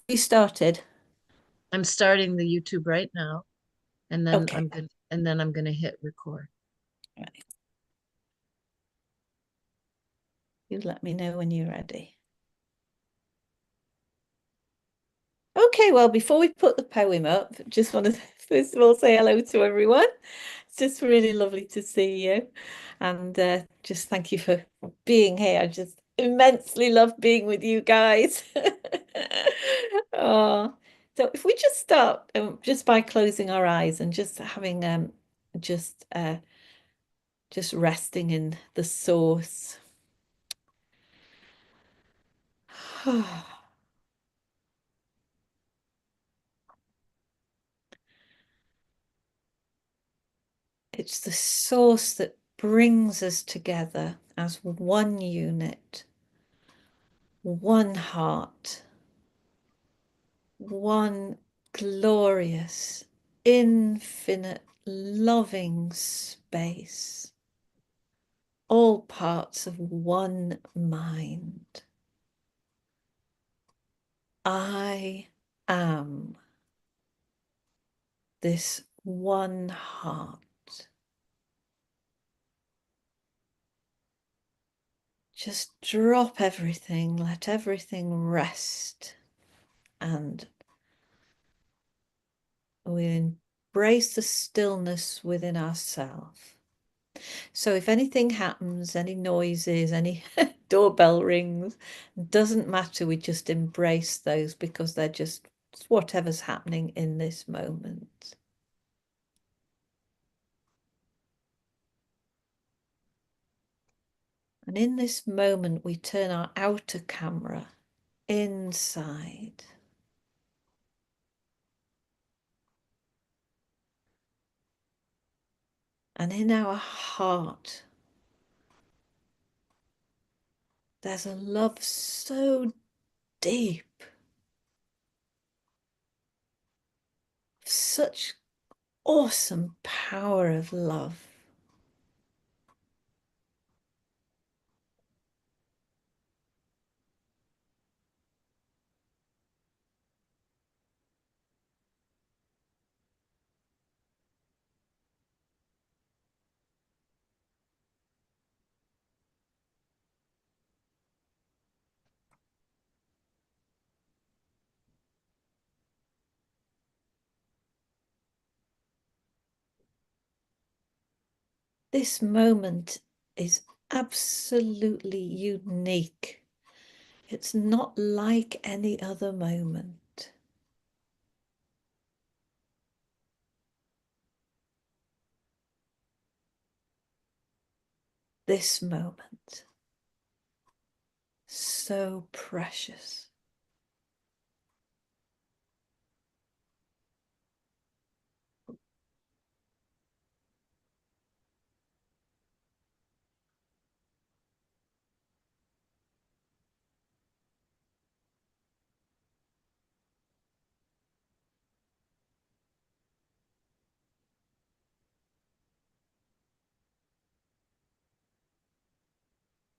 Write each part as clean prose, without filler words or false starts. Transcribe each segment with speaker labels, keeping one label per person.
Speaker 1: You started.
Speaker 2: I'm starting the YouTube right now, and then
Speaker 1: Okay.
Speaker 2: I'm gonna hit record.
Speaker 1: Right. You let me know when you're ready. Okay, well, before we put the poem up, just want to first of all say hello to everyone. It's just really lovely to see you. And just thank you for being here. I just immensely love being with you guys. Oh, so if we just start just by closing our eyes and just having just uh just resting in the source. It's the source that brings us together as one unit, one heart, one glorious, infinite, loving space, all parts of one mind. I am this one heart. Just drop everything, let everything rest, and we embrace the stillness within ourselves. So if anything happens, any noises, any doorbell rings, doesn't matter. We just embrace those because they're just whatever's happening in this moment. And in this moment, we turn our outer camera inside. And in our heart, there's a love so deep, such awesome power of love. This moment is absolutely unique. It's not like any other moment. This moment, so precious.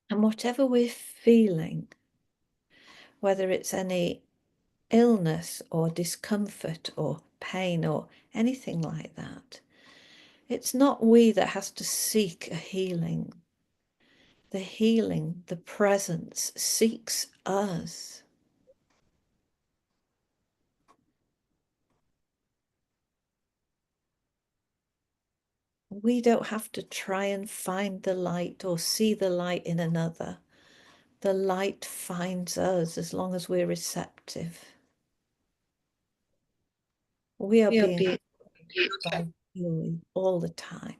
Speaker 1: And whatever we're feeling, whether it's any illness or discomfort or pain or anything like that, it's not we that has to seek a healing. The healing, the presence seeks us. We don't have to try and find the light or see the light in another. The light finds us as long as we're receptive. We are
Speaker 2: Yeah,
Speaker 1: being
Speaker 2: be
Speaker 1: by joy all the time.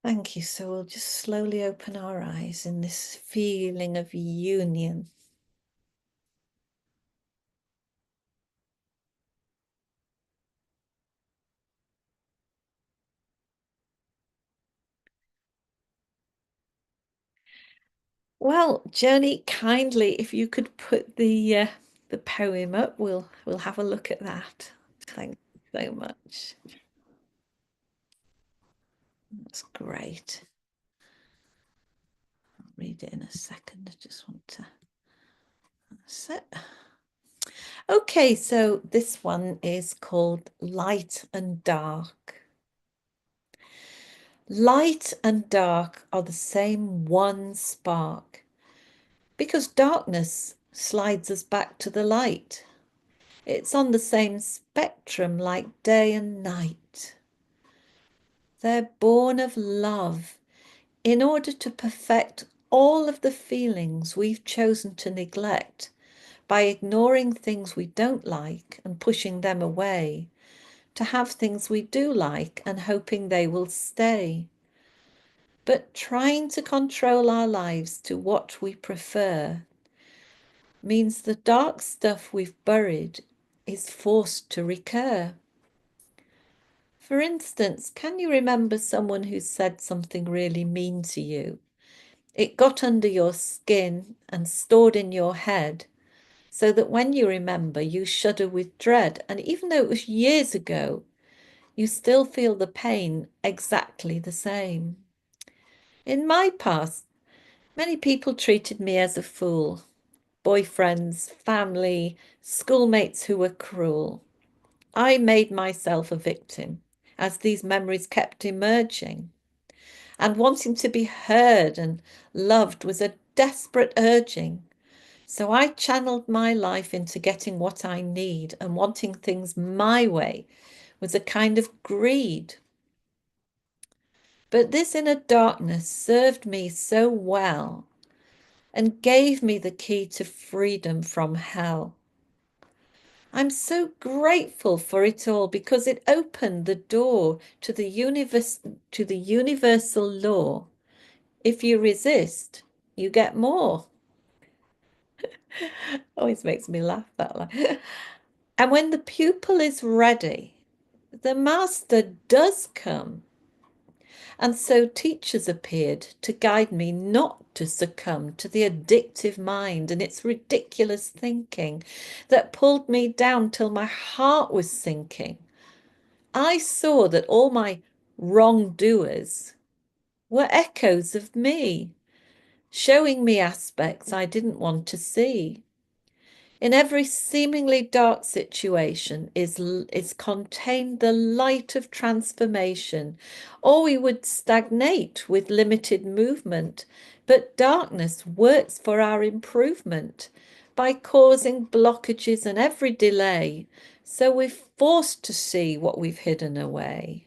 Speaker 1: Thank you. So we'll just slowly open our eyes in this feeling of union. Well, Journey, kindly, if you could put the the poem up, we'll have a look at that. Thank you so much. That's great. I'll read it in a second. I just want to. That's it. Okay, so this one is called Light and Dark. Light and dark are the same one spark, because darkness slides us back to the light. It's on the same spectrum like day and night. They're born of love in order to perfect all of the feelings we've chosen to neglect by ignoring things we don't like and pushing them away, to have things we do like and hoping they will stay. But trying to control our lives to what we prefer means the dark stuff we've buried is forced to recur. For instance, can you remember someone who said something really mean to you? It got under your skin and stored in your head, so that when you remember, you shudder with dread. And even though it was years ago, you still feel the pain exactly the same. In my past, many people treated me as a fool. Boyfriends, family, schoolmates who were cruel. I made myself a victim as these memories kept emerging. And wanting to be heard and loved was a desperate urging. So I channeled my life into getting what I need, and wanting things my way was a kind of greed. But this inner darkness served me so well and gave me the key to freedom from hell. I'm so grateful for it all because it opened the door to the universal law. If you resist, you get more. Always makes me laugh, that line. And when the pupil is ready, the master does come. And so teachers appeared to guide me not to succumb to the addictive mind and its ridiculous thinking that pulled me down till my heart was sinking. I saw that all my wrongdoers were echoes of me, showing me aspects I didn't want to see. In every seemingly dark situation is contained the light of transformation, or we would stagnate with limited movement. But darkness works for our improvement by causing blockages and every delay, so we're forced to see what we've hidden away.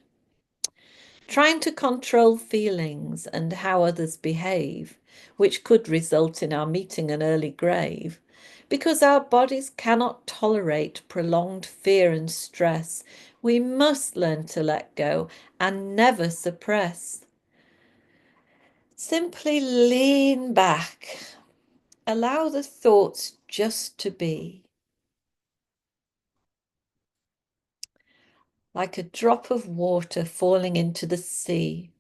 Speaker 1: Trying to control feelings and how others behave, which could result in our meeting an early grave, because our bodies cannot tolerate prolonged fear and stress. We must learn to let go and never suppress. Simply lean back, allow the thoughts just to be. Like a drop of water falling into the sea.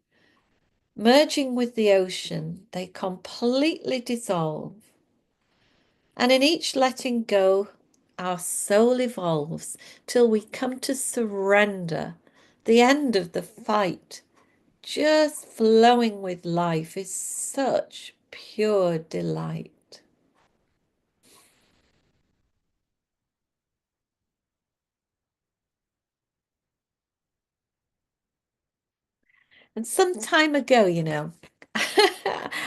Speaker 1: Merging with the ocean, they completely dissolve. And in each letting go, our soul evolves till we come to surrender. The end of the fight, just flowing with life, is such pure delight. And some time ago,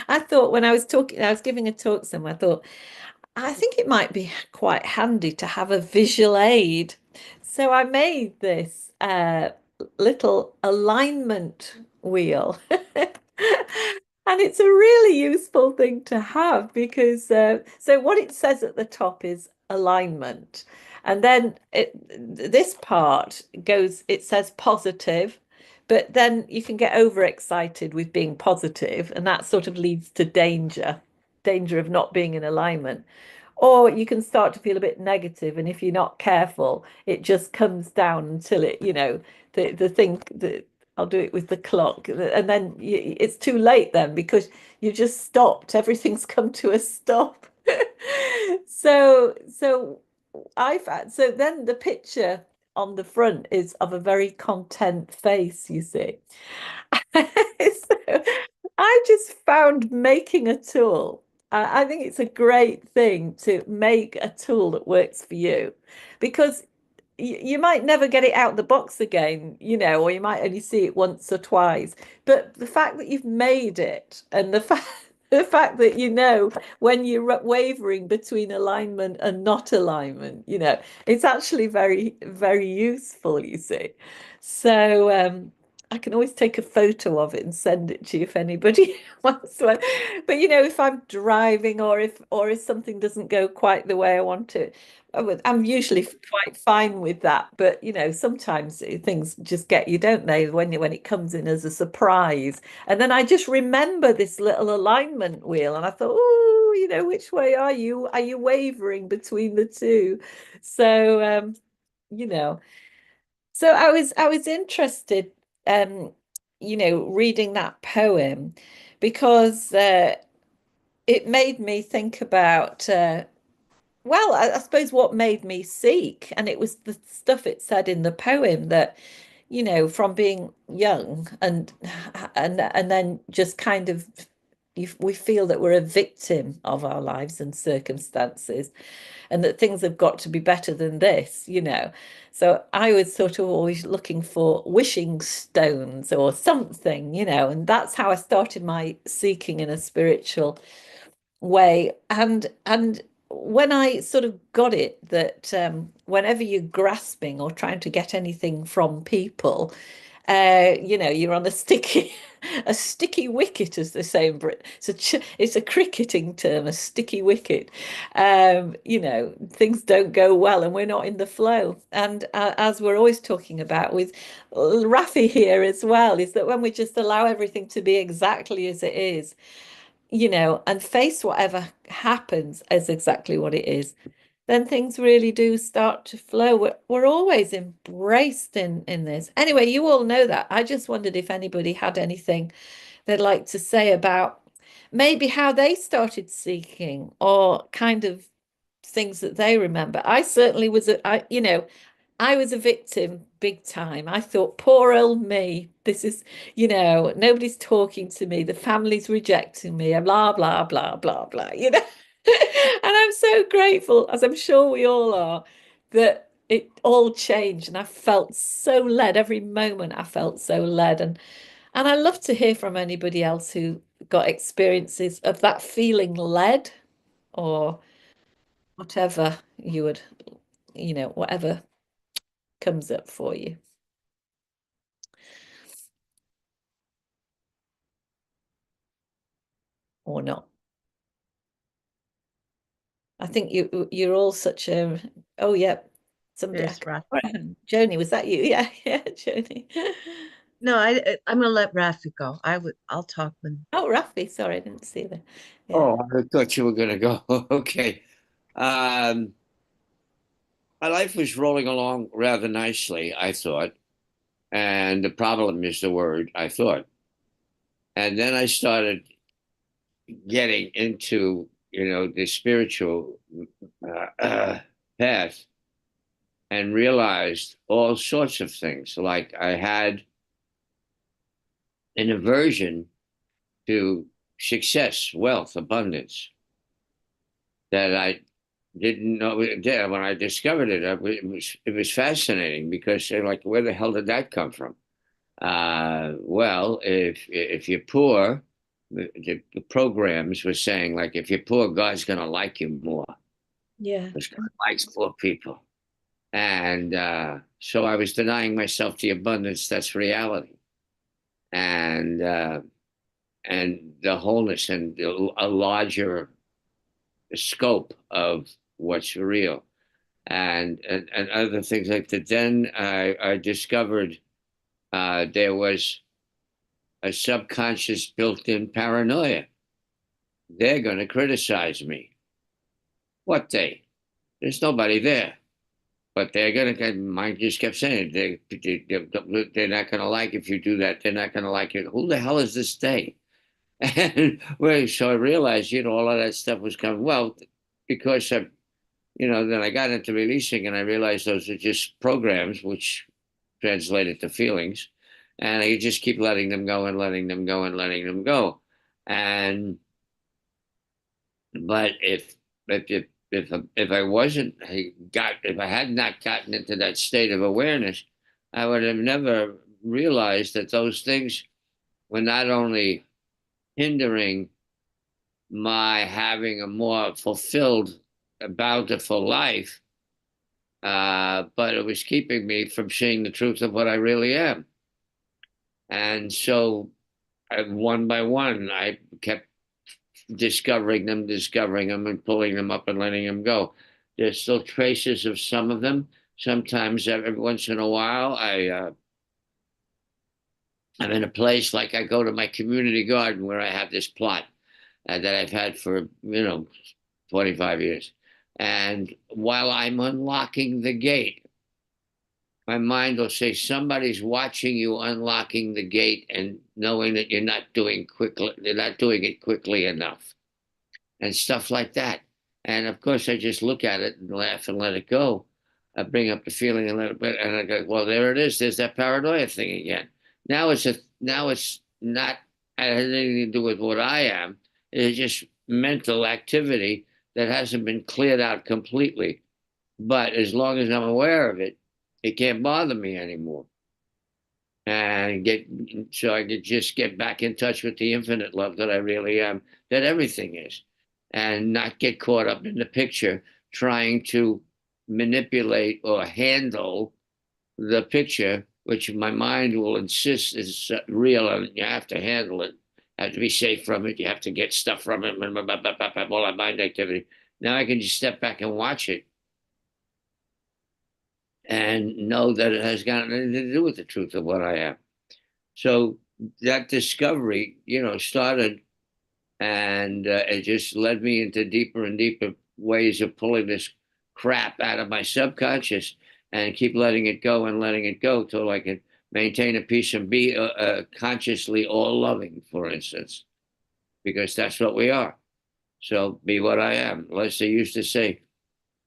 Speaker 1: I thought when I was talking, I was giving a talk somewhere, I think it might be quite handy to have a visual aid. So I made this little alignment wheel. And it's a really useful thing to have because so what it says at the top is alignment. And then this part goes, it says positive, but then you can get overexcited with being positive, and that sort of leads to danger of not being in alignment. Or you can start to feel a bit negative, and if you're not careful, it just comes down until the thing that I'll do it with the clock, and then it's too late then because you just stopped. Everything's come to a stop. So I've had, so then the picture on the front is of a very content face, you see. So I just found making a tool. I think it's a great thing to make a tool that works for you because you might never get it out the box again, or you might only see it once or twice. But the fact that you've made it and the fact that when you're wavering between alignment and not alignment, it's actually very, very useful, you see. So I can always take a photo of it and send it to you if anybody wants one. But if I'm driving or if something doesn't go quite the way I want it, I'm usually quite fine with that. But sometimes things just get you, don't they? When it comes in as a surprise. And then I just remember this little alignment wheel, and I thought, oh, which way are you? Are you wavering between the two? So, you know, so I was interested, um, reading that poem because it made me think about, well, I suppose what made me seek, and it was the stuff it said in the poem that from being young and then just kind of we feel that we're a victim of our lives and circumstances and that things have got to be better than this. So I was sort of always looking for wishing stones or something, and that's how I started my seeking in a spiritual way. And when I sort of got it that whenever you're grasping or trying to get anything from people, you're on a sticky wicket, as they say in Britain. It's a cricketing term, a sticky wicket. Things don't go well, and we're not in the flow. And as we're always talking about with Rafi here as well, is that when we just allow everything to be exactly as it is, and face whatever happens as exactly what it is, then things really do start to flow. We're always embraced in this. Anyway, you all know that. I just wondered if anybody had anything they'd like to say about maybe how they started seeking or kind of things that they remember. I certainly was I was a victim big time. I thought, poor old me. This is, nobody's talking to me. The family's rejecting me, and blah, blah, blah, blah, blah. And I'm so grateful, as I'm sure we all are, that it all changed. And I felt so led. Every moment I felt so led. And I love to hear from anybody else who got experiences of that feeling led or whatever you would, whatever comes up for you or not. I think you're all such a, oh yeah, somebody
Speaker 2: There's Raf.
Speaker 1: Joni, was that you? Yeah, yeah, Joni.
Speaker 2: No, I'm gonna let Rafi go. I'll talk when.
Speaker 1: Oh, Rafi, sorry, I didn't see that. Yeah.
Speaker 3: Oh, I thought you were going to go. Okay. Um, my life was rolling along rather nicely, I thought. And the problem is the word, I thought. And then I started getting into, the spiritual path and realized all sorts of things. Like I had an aversion to success, wealth, abundance that I didn't know it did. When I discovered it, it was fascinating because they're like, where the hell did that come from? Well, if you're poor, the programs were saying like, if you're poor, God's gonna like you more
Speaker 1: Yeah.
Speaker 3: because God likes poor people. And so I was denying myself the abundance that's reality, and the wholeness and a larger scope of what's real. And other things like that. Then I discovered there was a subconscious built-in paranoia. They're going to criticize me. What they? There's nobody there. But they're going to, mine just kept saying, they're not going to like if you do that. They're not going to like it. Who the hell is this they? And well, so I realized, all of that stuff was coming. Well, because then I got into releasing and I realized those are just programs, which translated to feelings. And I just keep letting them go and letting them go and letting them go. And, but if I wasn't, if I had not gotten into that state of awareness, I would have never realized that those things were not only hindering my having a more fulfilled, bountiful life, but it was keeping me from seeing the truth of what I really am. And so, one by one, I kept discovering them, and pulling them up and letting them go. There's still traces of some of them. Sometimes, every once in a while, I'm in a place like I go to my community garden where I have this plot that I've had for 25 years. And while I'm unlocking the gate, my mind will say somebody's watching you unlocking the gate and knowing that you're not doing it quickly enough, and stuff like that. And of course, I just look at it and laugh and let it go. I bring up the feeling and let it, and I go, well, there it is. There's that paranoia thing again. Now it's not, it has anything to do with what I am. It's just mental activity that hasn't been cleared out completely. But as long as I'm aware of it, it can't bother me anymore. And so I could just get back in touch with the infinite love that I really am, that everything is, and not get caught up in the picture trying to manipulate or handle the picture, which my mind will insist is real, and you have to handle it. You have to be safe from it. You have to get stuff from it, all that mind activity. Now I can just step back and watch it and know that it has got nothing to do with the truth of what I am. So that discovery, started, and it just led me into deeper and deeper ways of pulling this crap out of my subconscious and keep letting it go and letting it go till I can maintain a peace and be consciously all loving, for instance, because that's what we are. So be what I am. Leslie used to say,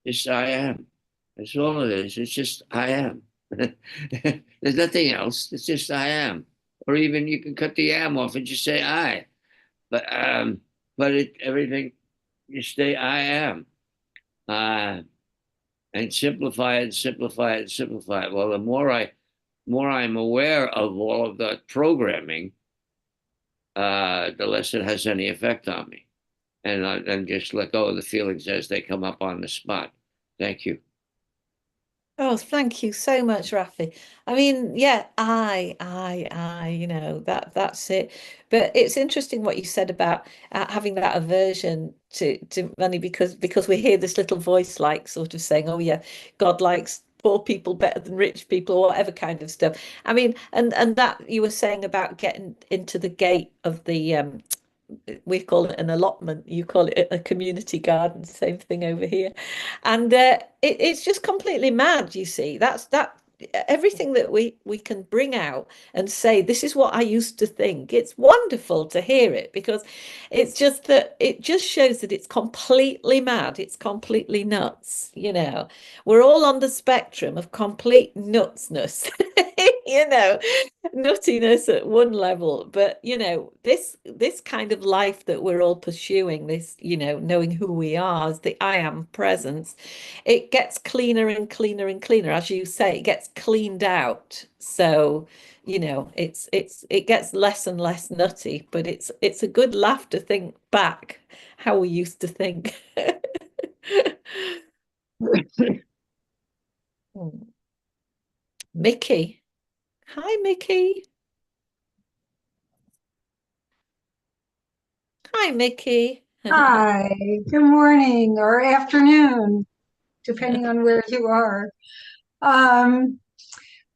Speaker 3: just I am. That's all it is. It's just I am. There's nothing else. It's just I am. Or even you can cut the am off and just say I. But everything you stay I am. And simplify it, simplify it, simplify it. Well, the more I'm aware of all of that programming, the less it has any effect on me. And just let go of the feelings as they come up on the spot. Thank you.
Speaker 1: Oh, thank you so much, Rafi. I mean, yeah, that's it. But it's interesting what you said about having that aversion to money because we hear this little voice like sort of saying, "Oh yeah, God likes poor people better than rich people," or whatever kind of stuff. I mean, and that you were saying about getting into the gate of the we call it an allotment, you call it a community garden, same thing over here. And it's just completely mad, you see. That everything that we can bring out and say, this is what I used to think. It's wonderful to hear it because it's just that it just shows that it's completely mad. It's completely nuts. We're all on the spectrum of complete nutsness. Nuttiness at one level, but this kind of life that we're all pursuing, this knowing who we are as the I am presence, it gets cleaner and cleaner and cleaner, as you say. It gets cleaned out, so it gets less and less nutty, but it's a good laugh to think back how we used to think. Mickey. Hi, Mickey. Hi, Mickey.
Speaker 4: Hi, good morning or afternoon, depending on where you are. Um,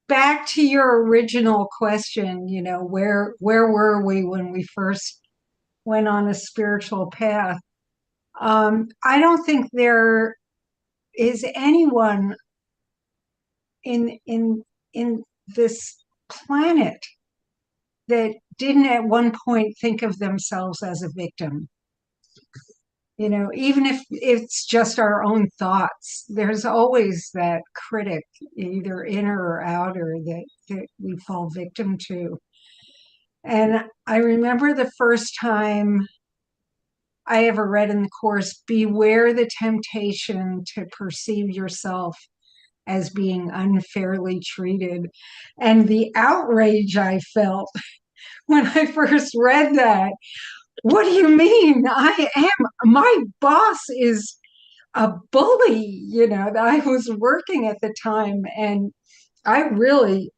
Speaker 4: Back to your original question, where were we when we first went on a spiritual path? I don't think there is anyone in this planet that didn't at one point think of themselves as a victim. even if it's just our own thoughts, there's always that critic, either inner or outer, that we fall victim to. And I remember the first time I ever read in the course, beware the temptation to perceive yourself as being unfairly treated. And the outrage I felt when I first read that. What do you mean? My boss is a bully, that I was working at the time. And I really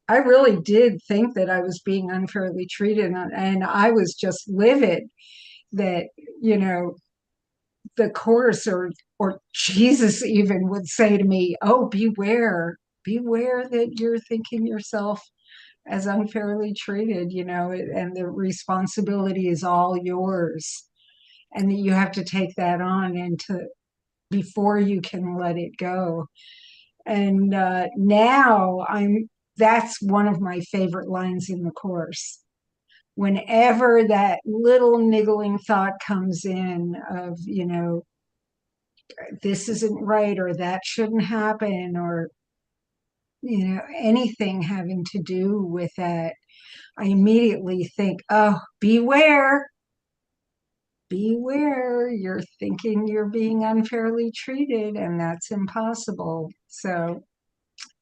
Speaker 4: did think that I was being unfairly treated. And I was just livid that, the course or Jesus even would say to me, oh, beware that you're thinking yourself as unfairly treated, and the responsibility is all yours, and that you have to take that on before you can let it go. And now that's one of my favorite lines in the course. Whenever that little niggling thought comes in of, this isn't right, or that shouldn't happen, or, anything having to do with that, I immediately think, oh, beware, you're thinking you're being unfairly treated, and that's impossible. So,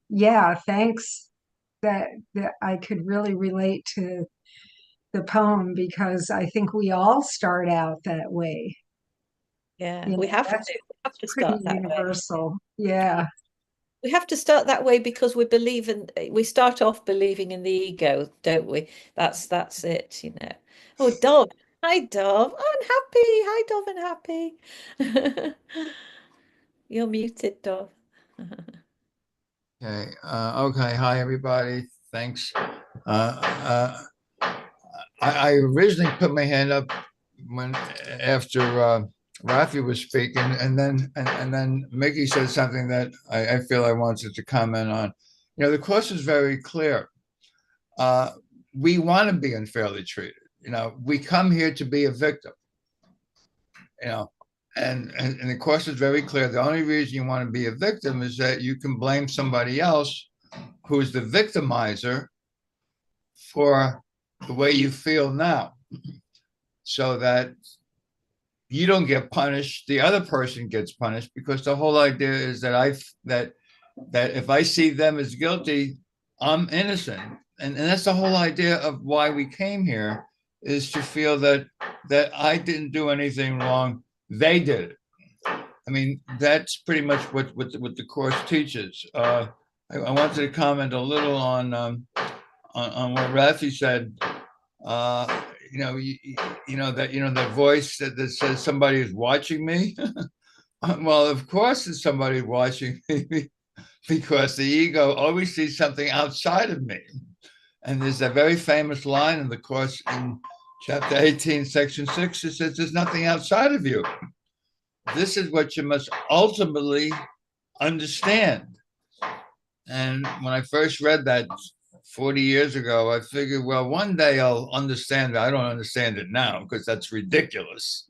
Speaker 4: yeah, thanks that I could really relate to the poem, because I think we all start out that way.
Speaker 1: Yeah, we have to. We have to start that
Speaker 4: universal. Yeah.
Speaker 1: We have to start that way because we start off believing in the ego, don't we? That's it, Oh, Dov. Hi, Dov. Unhappy. Hi, Dov, unhappy. You're muted, Dov.
Speaker 5: Okay. Okay. Hi, everybody. Thanks. I originally put my hand up after Rafi was speaking, and then Mickey said something that I feel I wanted to comment on. The course is very clear. We want to be unfairly treated. We come here to be a victim. And the course is very clear. The only reason you want to be a victim is that you can blame somebody else who's the victimizer for the way you feel now, so that you don't get punished, the other person gets punished, because the whole idea is that if I see them as guilty, I'm innocent. And that's the whole idea of why we came here, is to feel that I didn't do anything wrong, they did it. I mean, that's pretty much what the course teaches. I wanted to comment a little on what Rafi said. That voice that says somebody is watching me. Well, of course, there's somebody watching me, because the ego always sees something outside of me. And there's a very famous line in the course in chapter 18, section 6. It says, "There's nothing outside of you. This is what you must ultimately understand." And when I first read that 40 years ago, I figured, well, one day I'll understand it. I don't understand it now because that's ridiculous.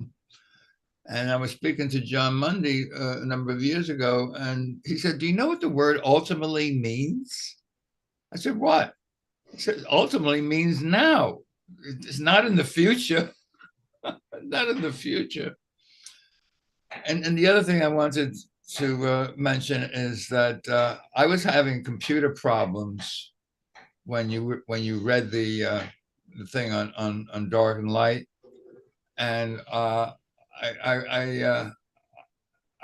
Speaker 5: And I was speaking to John Mandi a number of years ago, and he said, "Do you know what the word ultimately means?" I said, "What?" He said, "Ultimately means now. It's not in the future." Not in the future. And the other thing I wanted to mention is that I was having computer problems when you read the thing on dark and light, and I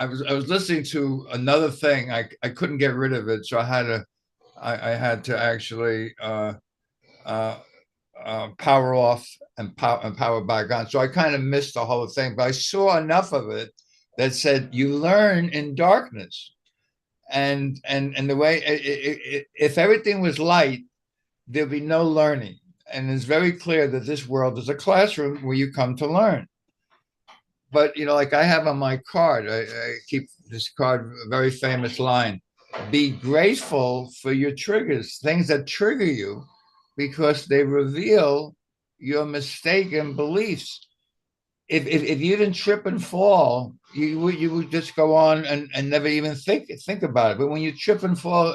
Speaker 5: was listening to another thing. I couldn't get rid of it, so I had to actually power off and power back on. So I kind of missed the whole thing, but I saw enough of it that said you learn in darkness, and the way if everything was light, there'd be no learning. And it's very clear that this world is a classroom where you come to learn. But like I have on my card, I keep this card, a very famous line: "Be grateful for your triggers, things that trigger you, because they reveal your mistaken beliefs." if you didn't trip and fall, you would just go on and never even think about it. But when you trip and fall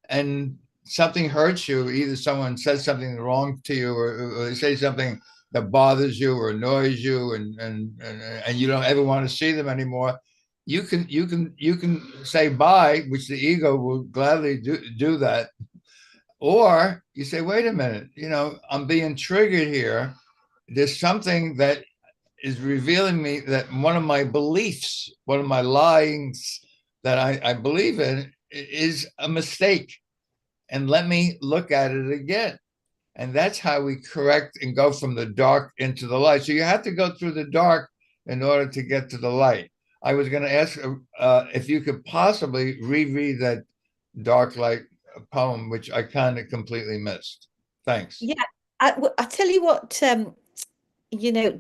Speaker 5: and something hurts you, either someone says something wrong to you, or they say something that bothers you or annoys you, and you don't ever want to see them anymore, you can say bye, which the ego will gladly do that. Or you say, wait a minute, I'm being triggered here. There's something that is revealing me that one of my beliefs, one of my lies that I believe in is a mistake. And let me look at it again. And that's how we correct and go from the dark into the light. So you have to go through the dark in order to get to the light. I was going to ask if you could possibly reread that Dark Light poem, which I kind of completely missed. Thanks.
Speaker 1: Yeah, I tell you what,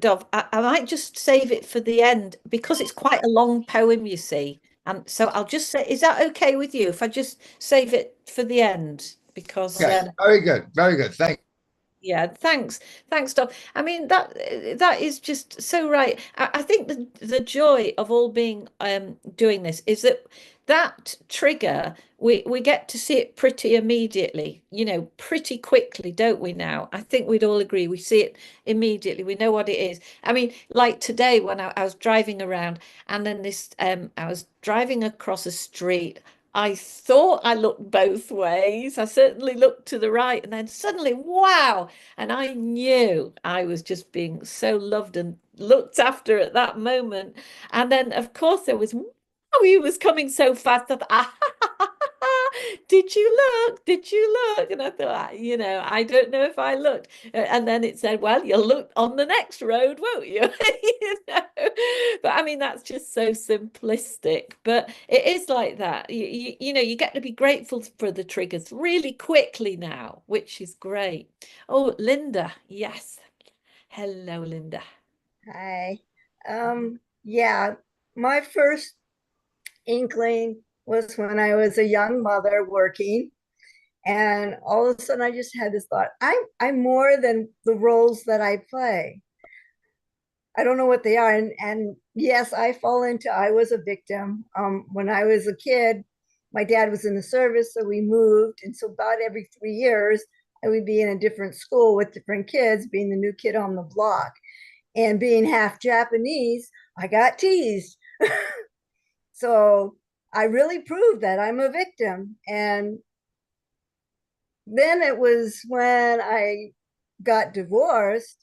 Speaker 1: Dov, I might just save it for the end because it's quite a long poem, you see. And so I'll just say, is that okay with you if I just save it for the end? Because
Speaker 5: Okay, very good, very good. Thank you.
Speaker 1: yeah, thanks, Dov. I mean that is just so right. I think the joy of all being doing this is that trigger we get to see it pretty immediately, pretty quickly, don't we now? I think we'd all agree we see it immediately. We know what it is. I mean, like today when I was driving around and then I was driving across a street. I thought I looked both ways. I certainly looked to the right and then suddenly, wow. And I knew I was just being so loved and looked after at that moment. And then, of course, there was, oh, he was coming so fast that, did you look? Did you look? And I thought, I don't know if I looked. And then it said, well, you'll look on the next road, won't you? But I mean, that's just so simplistic. But it is like that. You get to be grateful for the triggers really quickly now, which is great. Oh, Linda, yes. Hello, Linda.
Speaker 6: Hi. Yeah, my first inkling was when I was a young mother working, and all of a sudden I just had this thought, I'm more than the roles that I play. I don't know what they are. And yes, I fall into, I was a victim. When I was a kid, my dad was in the service, so we moved. And so about every 3 years, I would be in a different school with different kids, being the new kid on the block. And being half Japanese, I got teased. So I really proved that I'm a victim. And then it was when I got divorced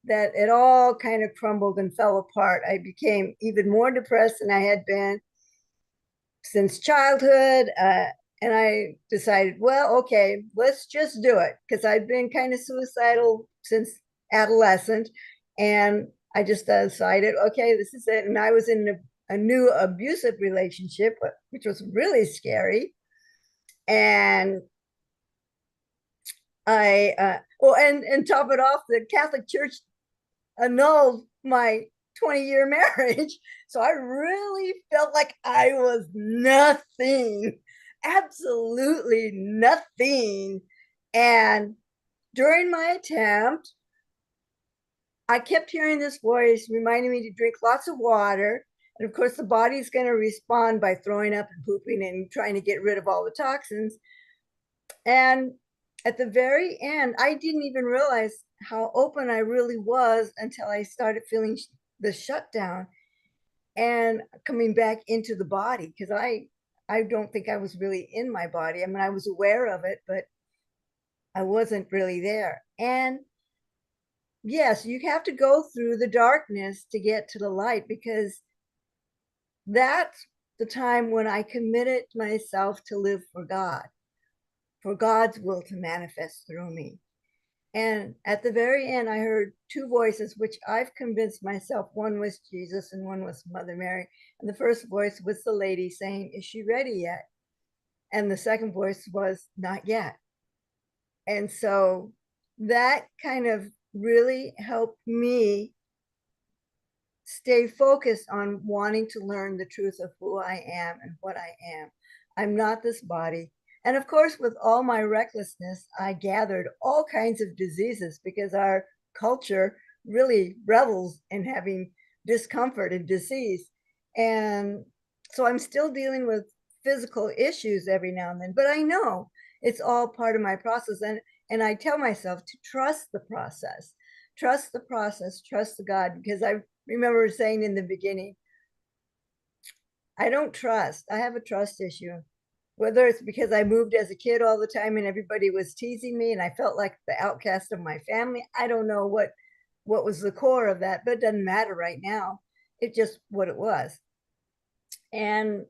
Speaker 6: that it all kind of crumbled and fell apart. I became even more depressed than I had been since childhood. And I decided, well, okay, let's just do it. Because I've been kind of suicidal since adolescent. And I just decided, okay, this is it. And I was in a new abusive relationship, which was really scary. And and top it off, the Catholic Church annulled my 20-year marriage. So I really felt like I was nothing, absolutely nothing. And during my attempt, I kept hearing this voice reminding me to drink lots of water. And of course, the body's going to respond by throwing up and pooping and trying to get rid of all the toxins. And at the very end, I didn't even realize how open I really was until I started feeling the shutdown and coming back into the body, because I don't think I was really in my body. I mean, I was aware of it, but I wasn't really there. And yes, you have to go through the darkness to get to the light, because that's the time when I committed myself to live for God, for God's will to manifest through me. And at the very end, I heard two voices, which I've convinced myself. One was Jesus and one was Mother Mary. And the first voice was the lady saying, is she ready yet? And the second voice was, not yet. And so that kind of really helped me stay focused on wanting to learn the truth of who I am and what I am. I'm not this body. And of course, with all my recklessness, I gathered all kinds of diseases, because our culture really revels in having discomfort and disease. And so I'm still dealing with physical issues every now and then, but I know it's all part of my process. And I tell myself to trust the process, trust the process, trust the God, because I remember saying in the beginning, I don't trust. I have a trust issue. Whether it's because I moved as a kid all the time and everybody was teasing me and I felt like the outcast of my family. I don't know what was the core of that, but it doesn't matter right now. It's just what it was. And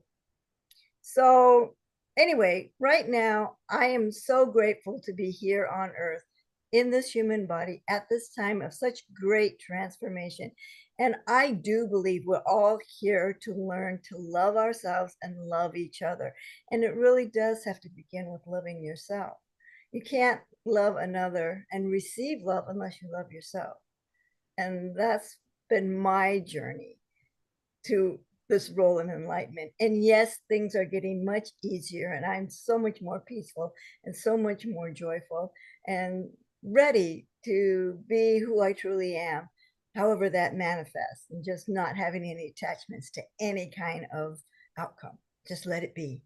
Speaker 6: so anyway, right now, I am so grateful to be here on earth in this human body at this time of such great transformation. And I do believe we're all here to learn to love ourselves and love each other. And it really does have to begin with loving yourself. You can't love another and receive love unless you love yourself. And that's been my journey to this role in enlightenment. And yes, things are getting much easier, and I'm so much more peaceful and so much more joyful and ready to be who I truly am, however that manifests, and just not having any attachments to any kind of outcome. Just let it be.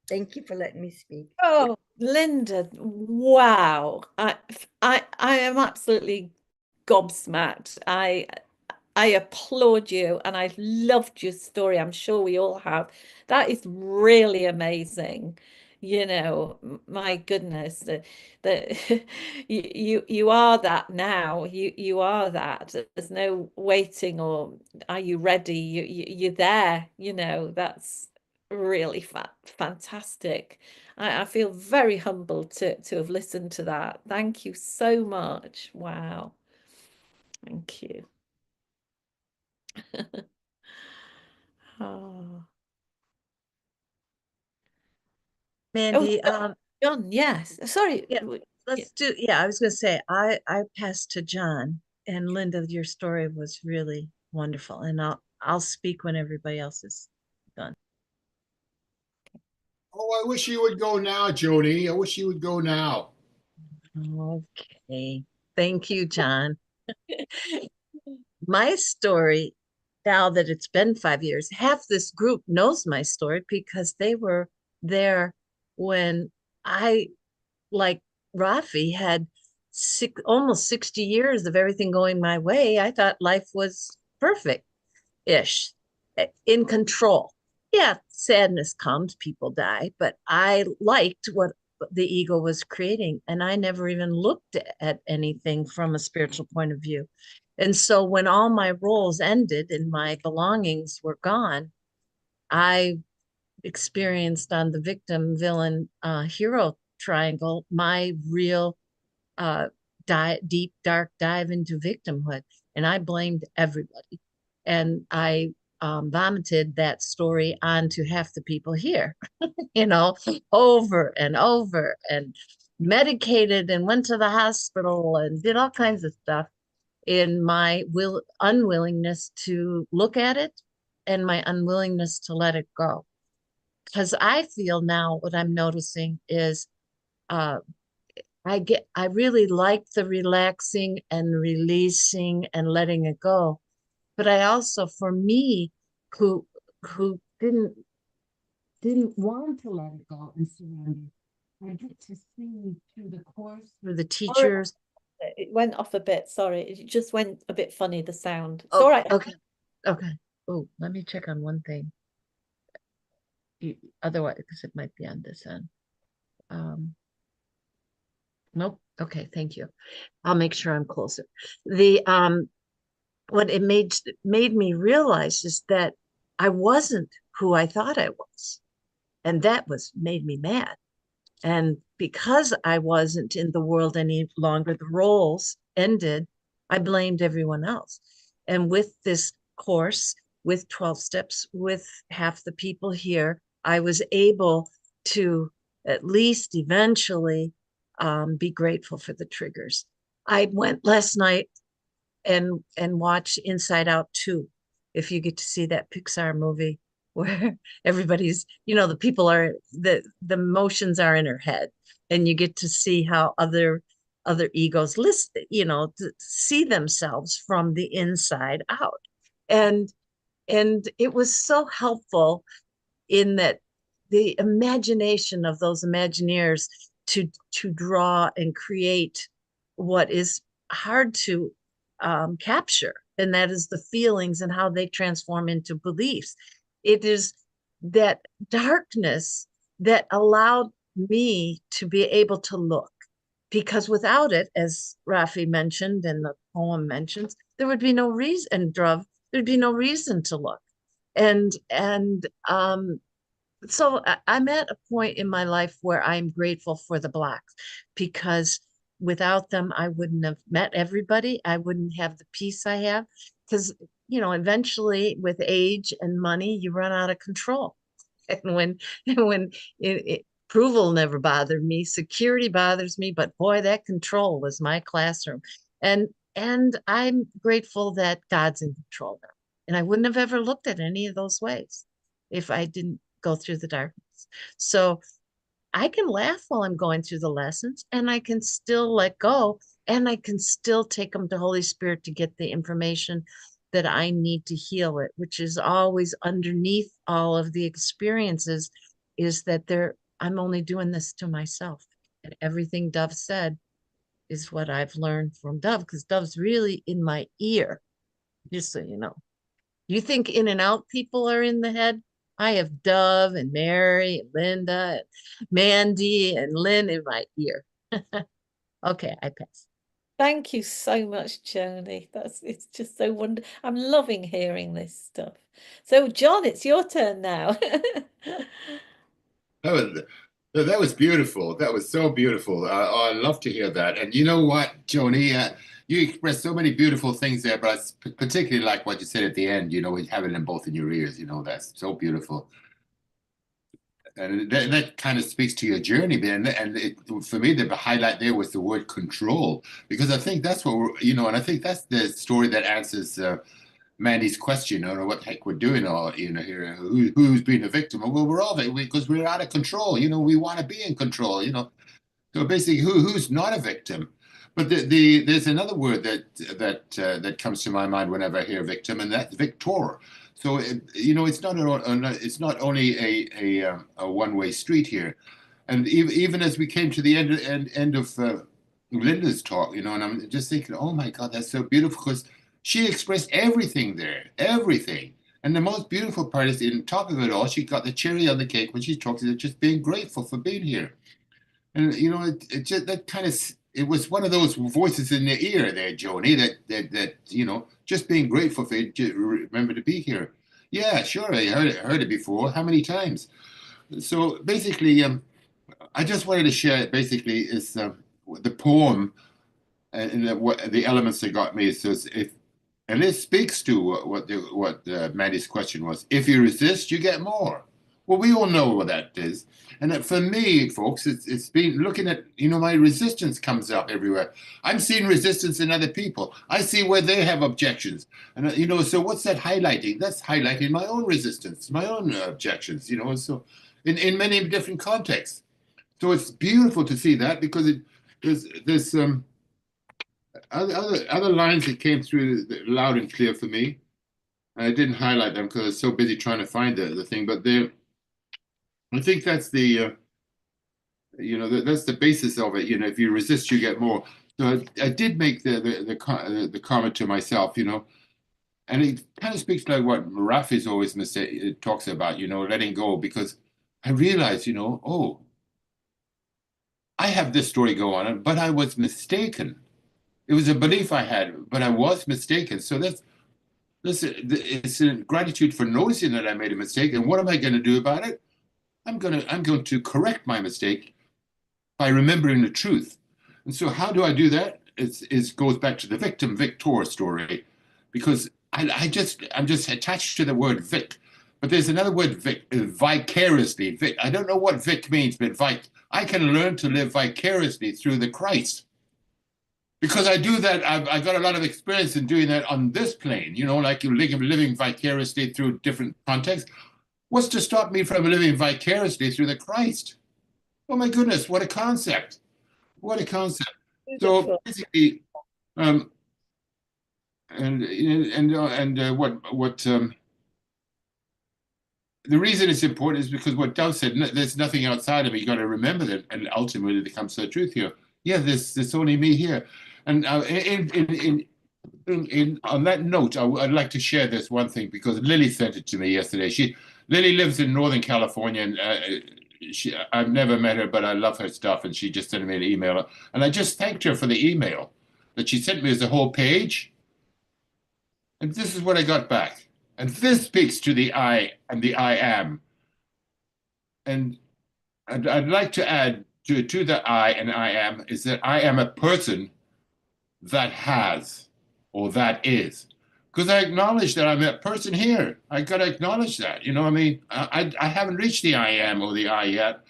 Speaker 6: Thank you for letting me speak.
Speaker 1: Oh, Linda, wow. I am absolutely gobsmacked. I applaud you and I loved your story. I'm sure we all have. That is really amazing. You know, my goodness, the you are that now. You are that. There's no waiting or are you ready? You're there, you know, that's really fantastic. I feel very humbled to have listened to that. Thank you so much. Wow. Thank you. Oh.
Speaker 2: Mandy,
Speaker 1: John, yes. Sorry.
Speaker 2: yeah, let's do, yeah, I was going to say, I passed to John, and Linda, your story was really wonderful, and I'll speak when everybody else is done.
Speaker 7: Oh, I wish you would go now, Joni. I wish you would go now.
Speaker 2: Okay. Thank you, John. My story, now that it's been 5 years, half this group knows my story because they were there when I, like Rafi, had almost 60 years of everything going my way. I thought life was perfect-ish, in control. Yeah, sadness comes, people die, but I liked what the ego was creating, and I never even looked at anything from a spiritual point of view. And so when all my roles ended and my belongings were gone, I experienced on the victim, villain, hero triangle my real deep, dark dive into victimhood. And I blamed everybody. And I vomited that story onto half the people here, you know, over and over, and medicated and went to the hospital and did all kinds of stuff in my unwillingness to look at it and my unwillingness to let it go. Because I feel now what I'm noticing is I really like the relaxing and releasing and letting it go. But I also, for me, who didn't want to let it go and surrender, I get to see through the course, through the teachers.
Speaker 1: It went off a bit. Sorry. It just went a bit funny, the sound. It's
Speaker 2: Oh,
Speaker 1: all right.
Speaker 2: okay. Okay. Oh, let me check on one thing. Otherwise, because it might be on this end. Nope. Okay, thank you. I'll make sure I'm closer. What it made me realize is that I wasn't who I thought I was. And that made me mad. And because I wasn't in the world any longer, the roles ended, I blamed everyone else. And with this course, with 12 steps, with half the people here, I was able to at least eventually be grateful for the triggers. I went last night and watched Inside Out 2. If you get to see that Pixar movie where everybody's, you know, the people are, the emotions are in her head, and you get to see how other other egos listen, to see themselves from the inside out. And it was so helpful in that the imagination of those Imagineers to draw and create what is hard to capture, and that is the feelings and how they transform into beliefs. It is that darkness that allowed me to be able to look, because without it, as Rafi mentioned and the poem mentions, there would be no reason, and Druv, there'd be no reason to look. And so I'm at a point in my life where I'm grateful for the Blacks, because without them, I wouldn't have met everybody. I wouldn't have the peace I have, because, eventually with age and money, you run out of control. And when approval never bothered me, security bothers me, but boy, that control was my classroom. And I'm grateful that God's in control now. And I wouldn't have ever looked at any of those ways if I didn't go through the darkness. So I can laugh while I'm going through the lessons, and I can still let go, and I can still take them to Holy Spirit to get the information that I need to heal it, which is always underneath all of the experiences, is that I'm only doing this to myself. And everything Dove said is what I've learned from Dove, because Dove's really in my ear, just so you know. You think in and out people are in the head? I have Dove and Mary and Linda and Mandy and Lynn in my ear. Okay, I pass.
Speaker 1: Thank you so much, Joni. It's just so wonderful. I'm loving hearing this stuff. So, John, it's your turn now.
Speaker 7: That was beautiful. That was so beautiful. I love to hear that. And you know what, Joni, you expressed so many beautiful things there, but I particularly like what you said at the end, having them both in your ears, that's so beautiful. And that kind of speaks to your journey, man. And for me, the highlight there was the word control, because I think that's what and I think that's the story that answers Mandy's question, what the heck we're doing all, here, who's being a victim? Well, we're all because we're out of control. We want to be in control. So basically, who's not a victim? But there's another word that comes to my mind whenever I hear victim, and that's victor. So it's not only a one-way street here, and even as we came to the end of Linda's talk, and I'm just thinking, oh my God, that's so beautiful, because she expressed everything there, everything. And the most beautiful part is, in top of it all, she got the cherry on the cake when she talks about just being grateful for being here. And it just that kind of, it was one of those voices in the ear there, Joni, that just being grateful for it, remember to be here. Yeah, sure, I heard it before. How many times? So basically, I just wanted to share. Basically, is the poem and the elements that got me. It says, and this speaks to what Mandy's question was. If you resist, you get more. Well, we all know what that is. And for me, folks, it's been looking at, my resistance comes up everywhere. I'm seeing resistance in other people. I see where they have objections. And, so what's that highlighting? That's highlighting my own resistance, my own objections, so in many different contexts. So it's beautiful to see that, because there's other lines that came through loud and clear for me. I didn't highlight them because I was so busy trying to find the thing, but I think that's the that's the basis of it. If you resist, you get more. So I did make the comment to myself, and it kind of speaks like what Rafi's always talks about, letting go, because I realized, oh, I have this story go on, but I was mistaken. It was a belief I had, but I was mistaken. So it's a gratitude for noticing that I made a mistake. And what am I going to do about it? I'm going to correct my mistake by remembering the truth. And so how do I do that? It goes back to the victor story, because I'm just attached to the word vic. But there's another word, vicariously. Vic. I don't know what vic means, but I can learn to live vicariously through the Christ. Because I do that, I've got a lot of experience in doing that on this plane, like you're living vicariously through different contexts. What's to stop me from living vicariously through the Christ? Oh my goodness, what a concept. What a concept. So
Speaker 2: Beautiful.
Speaker 7: basically, what the reason it's important is because what Dow said, there's nothing outside of me. You got to remember that, and ultimately it comes to the truth here. Yeah, there's only me here. And on that note, I'd like to share this one thing because Lily sent it to me yesterday. Lily lives in Northern California, and I've never met her, but I love her stuff, and she just sent me an email, and I just thanked her for the email that she sent me as a whole page, and this is what I got back, and this speaks to the I and the I am, and I'd like to add to the I and I am is that I am a person that has or that is. Because I acknowledge that I'm a person here. I got to acknowledge that. You know what I mean? I haven't reached the I am or the I yet.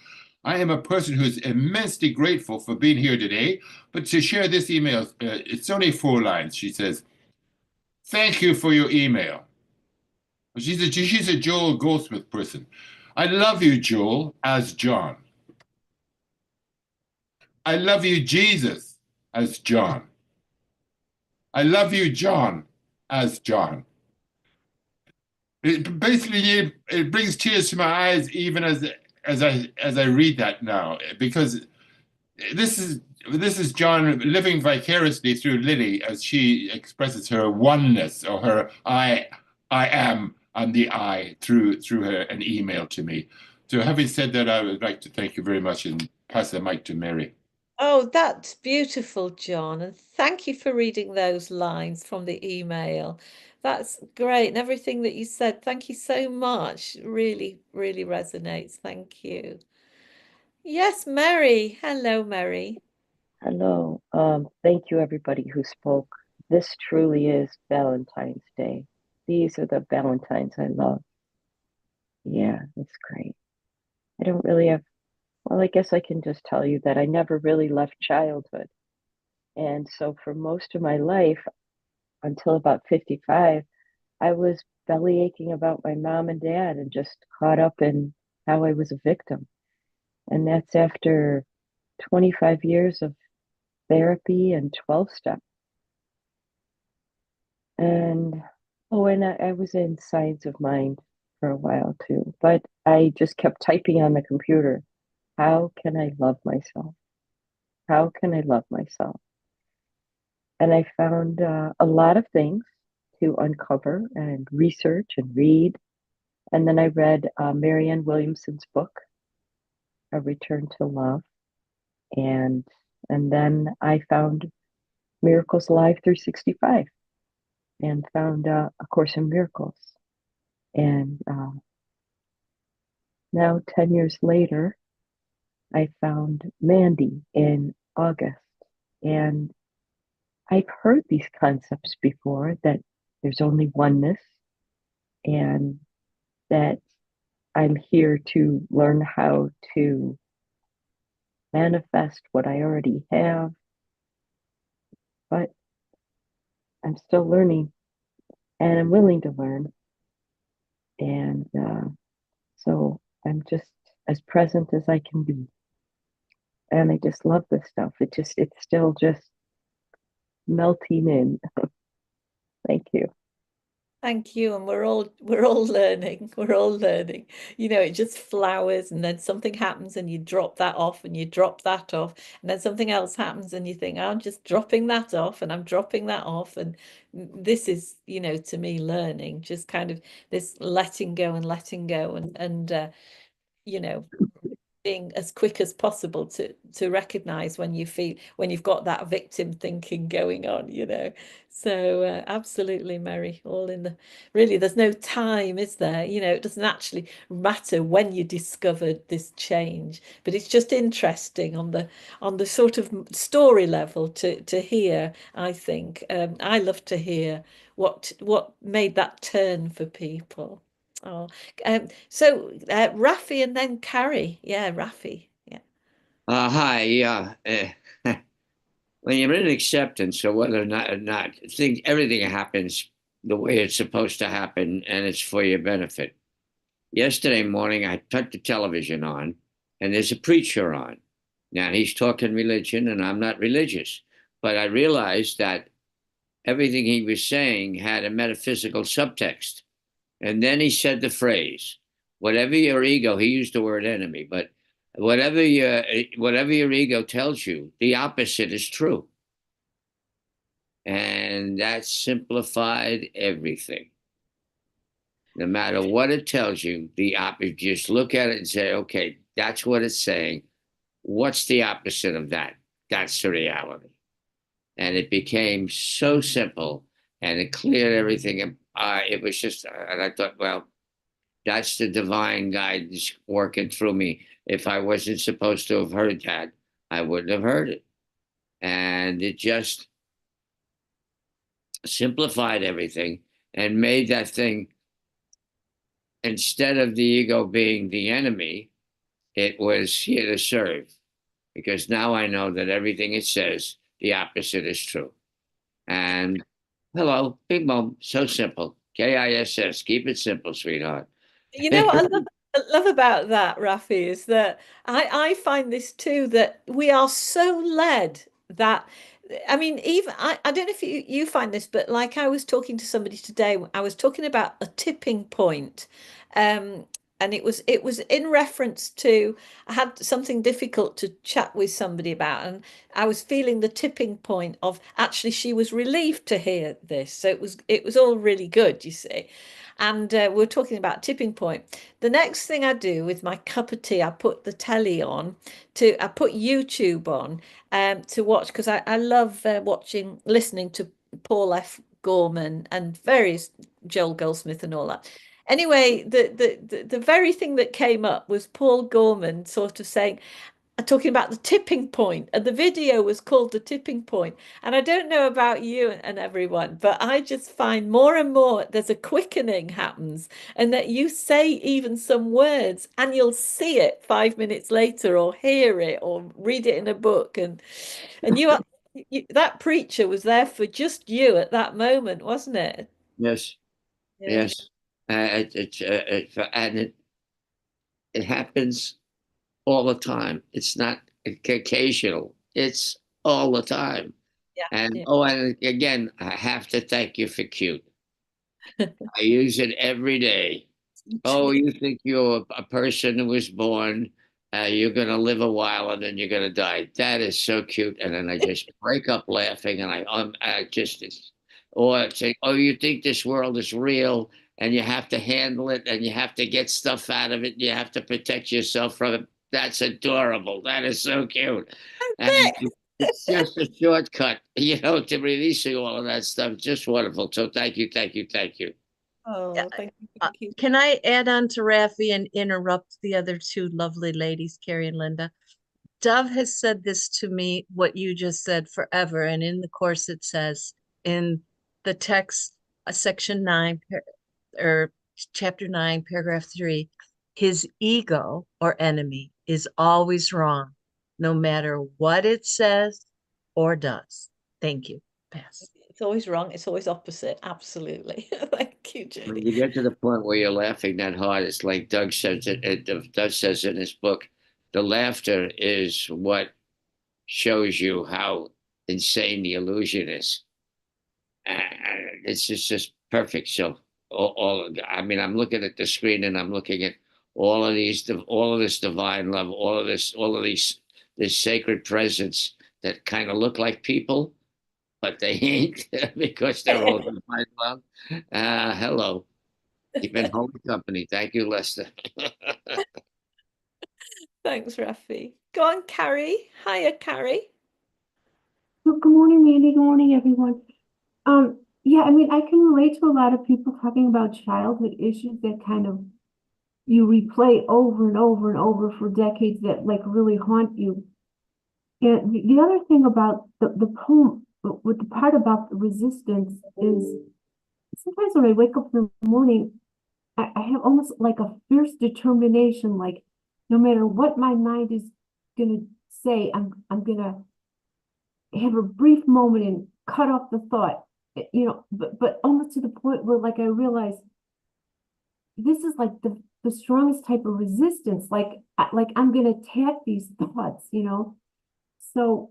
Speaker 7: I am a person who's immensely grateful for being here today. But to share this email, it's only 4 lines. She says, "Thank you for your email." She's a Joel Goldsmith person. "I love you, Joel, as John. I love you, Jesus, as John. I love you, John, as John." It brings tears to my eyes even as I read that now, because this is John living vicariously through Lily as she expresses her oneness or her I am on the I through her an email to me. So having said that, I would like to thank you very much and pass the mic to Mary.
Speaker 1: Oh, that's beautiful, John. And thank you for reading those lines from the email. That's great. And everything that you said, thank you so much. Really, really resonates. Thank you. Yes, Mary. Hello, Mary.
Speaker 8: Hello. Thank you, everybody who spoke. This truly is Valentine's Day. These are the Valentines I love. Yeah, it's great. I don't really have, well, I guess I can just tell you that I never really left childhood. And so for most of my life, until about 55, I was belly aching about my mom and dad and just caught up in how I was a victim. And that's after 25 years of therapy and 12-step. And I was in Science of Mind for a while too, but I just kept typing on the computer, how can I love myself? How can I love myself? And I found a lot of things to uncover and research and read. And then I read Marianne Williamson's book, A Return to Love. And then I found Miracles Live 365 and found A Course in Miracles. And now, 10 years later, I found Mandi in August. And I've heard these concepts before, that there's only oneness and that I'm here to learn how to manifest what I already have. But I'm still learning and I'm willing to learn. And so I'm just as present as I can be. And I just love this stuff. It's still just melting in. Thank you.
Speaker 1: Thank you. And we're all learning. We're all learning. You know, it just flowers and then something happens and you drop that off and you drop that off. And then something else happens and you think, I'm just dropping that off and I'm dropping that off. And this is, you know, to me, learning, just kind of this letting go and you know, being as quick as possible to recognize when you've got that victim thinking going on, you know. So absolutely, Mary, all in the really, there's no time, is there? You know, it doesn't actually matter when you discovered this change, but it's just interesting on the sort of story level to hear. I think I love to hear what made that turn for people. Oh, so Rafi and then Carrie. Yeah, Rafi. Yeah.
Speaker 3: Hi. Yeah. When you're in acceptance, or whether or not everything happens the way it's supposed to happen, and it's for your benefit. Yesterday morning, I turned the television on, and there's a preacher on. Now he's talking religion, and I'm not religious, But I realized that everything he was saying had a metaphysical subtext. And then he said the phrase, whatever your ego, he used the word enemy, but whatever your ego tells you, the opposite is true. And that simplified everything. No matter what it tells you, the opposite, just look at it and say, okay, that's what it's saying. What's the opposite of that? That's the reality. And it became so simple, and it cleared everything. And it was just, and I thought, well, that's the divine guidance working through me. If I wasn't supposed to have heard that, I wouldn't have heard it. And it just simplified everything and made that thing, instead of the ego being the enemy, it was here to serve. Because now I know that everything it says, the opposite is true. And hello, big mom, so simple. KISS, keep it simple, sweetheart.
Speaker 1: You know what I love about that, Rafi, is that I find this too, that we are so led that, I mean, even I don't know if you find this, but like I was talking to somebody today, I was talking about a tipping point. And it was in reference to, I had something difficult to chat with somebody about, and I was feeling the tipping point of, actually she was relieved to hear this. So it was all really good, you see. And we're talking about tipping point. The next thing I do with my cup of tea, I put the telly on, I put YouTube on to watch, because I love listening to Paul F. Gorman and various Joel Goldsmith and all that. Anyway, the very thing that came up was Paul Gorman sort of saying, talking about the tipping point, and the video was called The Tipping Point. And I don't know about you and everyone, but I just find more and more there's a quickening happens, and that you say even some words and you'll see it 5 minutes later, or hear it, or read it in a book, and you are that preacher was there for just you at that moment, wasn't it?
Speaker 3: Yes,
Speaker 1: Yeah.
Speaker 3: yes. And it happens all the time. It's not occasional. It's all the time.
Speaker 1: Yeah.
Speaker 3: And
Speaker 1: Yeah.
Speaker 3: oh, and again, I have to thank you for cute. I use it every day. Oh, you think you're a person who was born, you're going to live a while and then you're going to die. That is so cute. And then I just break up laughing, and I just, or say, oh, you think this world is real and you have to handle it and you have to get stuff out of it. And you have to protect yourself from it. That's adorable. That is so cute. And it's just a shortcut, to releasing all of that stuff. Just wonderful. So thank you, thank you, thank you.
Speaker 1: Oh, thank you.
Speaker 2: Can I add on to Raffi and interrupt the other two lovely ladies, Carrie and Linda? Dove has said this to me, what you just said, forever. And in the course, it says in the text, section 9, or chapter 9, paragraph 3, his ego or enemy is always wrong, no matter what it says or does. Thank you. Pass.
Speaker 1: It's always wrong. It's always opposite. Absolutely. Thank you,
Speaker 3: When
Speaker 1: Judy.
Speaker 3: you get to the point where you're laughing that hard, it's like Doug says Doug says in his book, the laughter is what shows you how insane the illusion is. It's just perfect. So I mean, I'm looking at the screen and I'm looking at all of this divine love, all of this sacred presence that kind of look like people, but they ain't because they're all divine love. Hello. You've been holding company. Thank you, Lester.
Speaker 1: Thanks, Rafi. Go on, Carrie. Hiya, Carrie.
Speaker 9: Well, good morning, Mandy. Good morning, everyone. Yeah, I mean, I can relate to a lot of people talking about childhood issues that kind of you replay over and over and over for decades, that like really haunt you. And the other thing about the poem, with the part about the resistance, is sometimes when I wake up in the morning, I have almost like a fierce determination, like no matter what my mind is gonna say, I'm gonna have a brief moment and cut off the thought, but almost to the point where like I realize this is like the strongest type of resistance, like I'm gonna attack these thoughts. So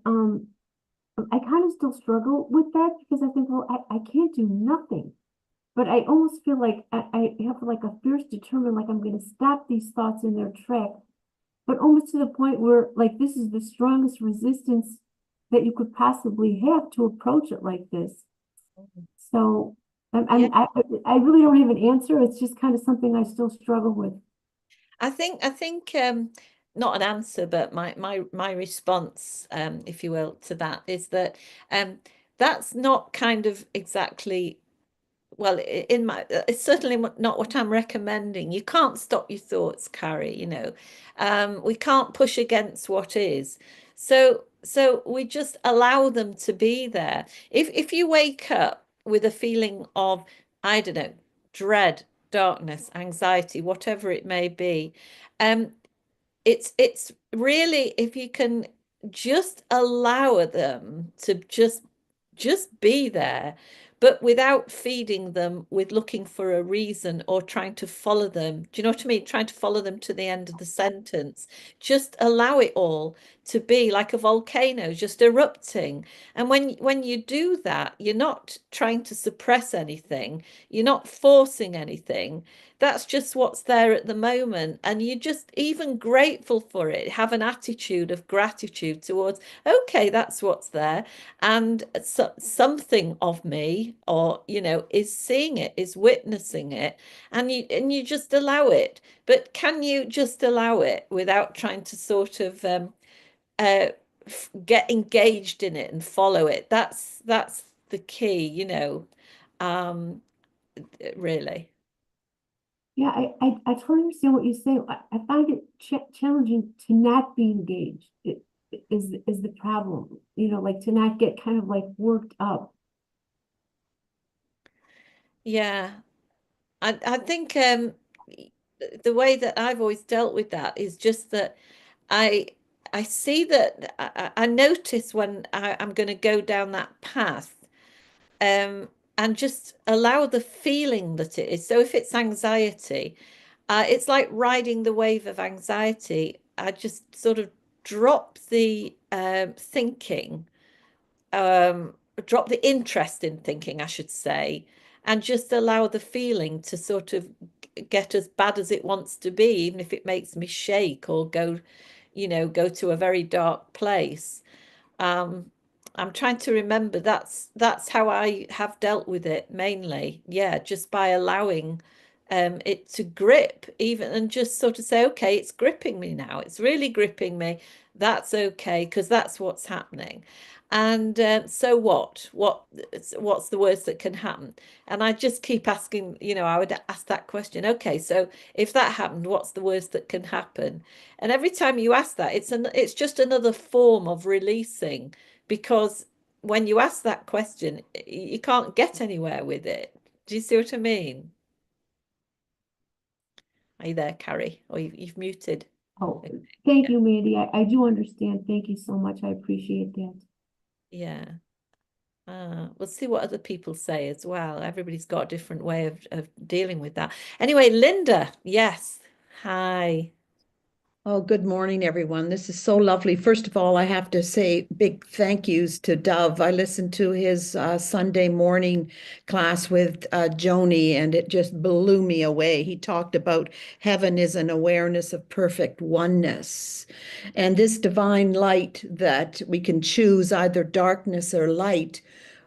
Speaker 9: I kind of still struggle with that because I think, well, I can't do nothing. But I almost feel like I have like a fierce determined, like I'm going to stop these thoughts in their track, but almost to the point where like this is the strongest resistance that you could possibly have to approach it like this. So
Speaker 1: Yeah.
Speaker 9: I really don't have an answer. It's just kind of something I still struggle with.
Speaker 1: I think not an answer, but my response, if you will, to that is that that's not kind of exactly, well, in my, it's certainly not what I'm recommending. You can't stop your thoughts, Carrie, you know. We can't push against what is. So we just allow them to be there. If you wake up with a feeling of, I don't know, dread, darkness, anxiety, whatever it may be, um, it's really, if you can just allow them to just be there, but without feeding them with looking for a reason or trying to follow them. Do you know what I mean? Trying to follow them to the end of the sentence. Just allow it all to be like a volcano just erupting. And when you do that, you're not trying to suppress anything, you're not forcing anything. That's just what's there at the moment. And you're just even grateful for it. Have an attitude of gratitude towards, okay, that's what's there. And something of me, or, you know, is seeing it, is witnessing it. And you just allow it. But can you just allow it without trying to sort of uh, get engaged in it and follow it? That's the key, you know, really.
Speaker 9: Yeah, I totally understand what you say. I find it challenging to not be engaged. It is the problem, you know, like to not get kind of like worked up.
Speaker 1: Yeah, I think the way that I've always dealt with that is just that I I see that I notice when I'm going to go down that path, and just allow the feeling that it is. So if it's anxiety, it's like riding the wave of anxiety. I just sort of drop the thinking, um, drop the interest in thinking, I should say, and just allow the feeling to sort of get as bad as it wants to be, even if it makes me shake or go, you know, go to a very dark place. Um, I'm trying to remember that's how I have dealt with it mainly. Yeah, just by allowing it to grip even, and just sort of say, okay, it's gripping me now. It's really gripping me. That's okay, because that's what's happening. And so what's the worst that can happen? And I just keep asking, you know, I would ask that question. Okay, so if that happened, what's the worst that can happen? And every time you ask that, it's just another form of releasing, because when you ask that question, you can't get anywhere with it. Do you see what I mean? Are you there, Carrie? Or you've muted?
Speaker 9: Oh, thank you, Mandy. I do understand. Thank you so much. I appreciate that.
Speaker 1: Yeah. We'll see what other people say as well. Everybody's got a different way of dealing with that. Anyway, Linda, yes. Hi.
Speaker 10: Oh, good morning, everyone. This is so lovely. First of all, I have to say big thank yous to Dove. I listened to his Sunday morning class with Joni, and it just blew me away. He talked about heaven is an awareness of perfect oneness. And this divine light that we can choose either darkness or light.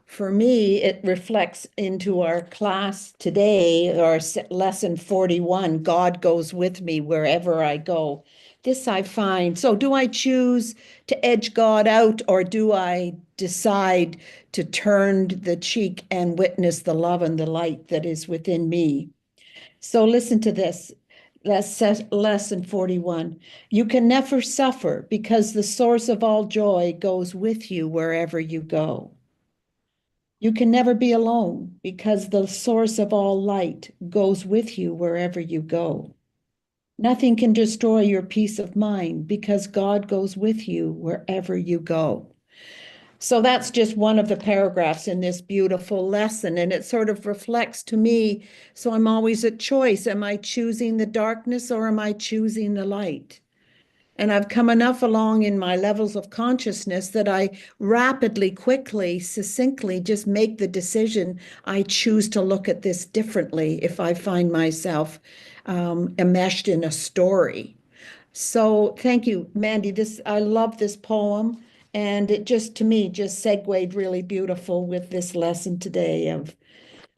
Speaker 10: For me, it reflects into our class today, our lesson 41, God goes with me wherever I go. This I find. So do I choose to edge God out, or do I decide to turn the cheek and witness the love and the light that is within me? So listen to this. Lesson 41. You can never suffer because the source of all joy goes with you wherever you go. You can never be alone because the source of all light goes with you wherever you go. Nothing can destroy your peace of mind because God goes with you wherever you go. So that's just one of the paragraphs in this beautiful lesson. And it sort of reflects to me. So I'm always at choice. Am I choosing the darkness or am I choosing the light? And I've come enough along in my levels of consciousness that I rapidly, quickly, succinctly just make the decision. I choose to look at this differently if I find myself enmeshed in a story. So thank you, Mandi. I love this poem. And it just, to me, just segued really beautiful with this lesson today of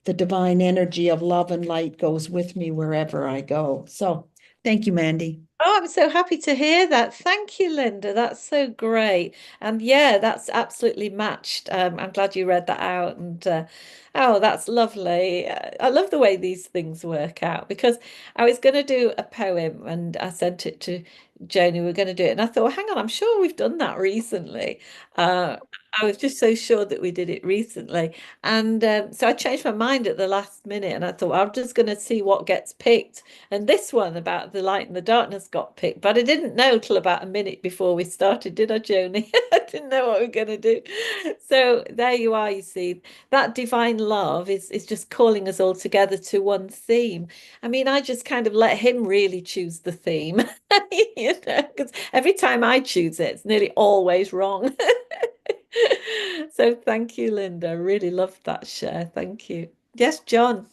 Speaker 10: the divine energy of love and light goes with me wherever I go. So thank you, Mandi.
Speaker 1: Oh, I'm so happy to hear that. Thank you, Linda. That's so great. And yeah, that's absolutely matched. I'm glad you read that out. And oh, that's lovely. I love the way these things work out because I was going to do a poem and I sent it to Joni. We were going to do it. And I thought, hang on, I'm sure we've done that recently. I was just so sure that we did it recently. And so I changed my mind at the last minute and I thought, I'm just going to see what gets picked. And this one about the light and the darkness got picked, but I didn't know till about a minute before we started, did I, Joni? I didn't know what we were going to do. So there you are, you see, that divine love is just calling us all together to one theme. I mean, I just kind of let him really choose the theme, you know, because every time I choose it, it's nearly always wrong. So thank you, Linda. Really loved that share. Thank you. Yes, John.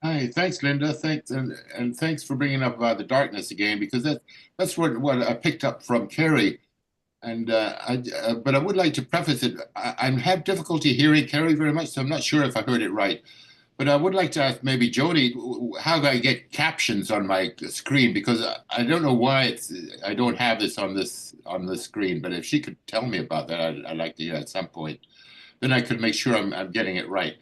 Speaker 7: Hi, thanks, Linda. Thanks, and thanks for bringing up the darkness again, because that's what I picked up from Carrie. And but I would like to preface it. I have difficulty hearing Carrie very much, so I'm not sure if I heard it right. But I would like to ask maybe Joni, how do I get captions on my screen? Because I don't know why I don't have this on the screen. But if she could tell me about that, I'd like to hear at some point. Then I could make sure I'm getting it right.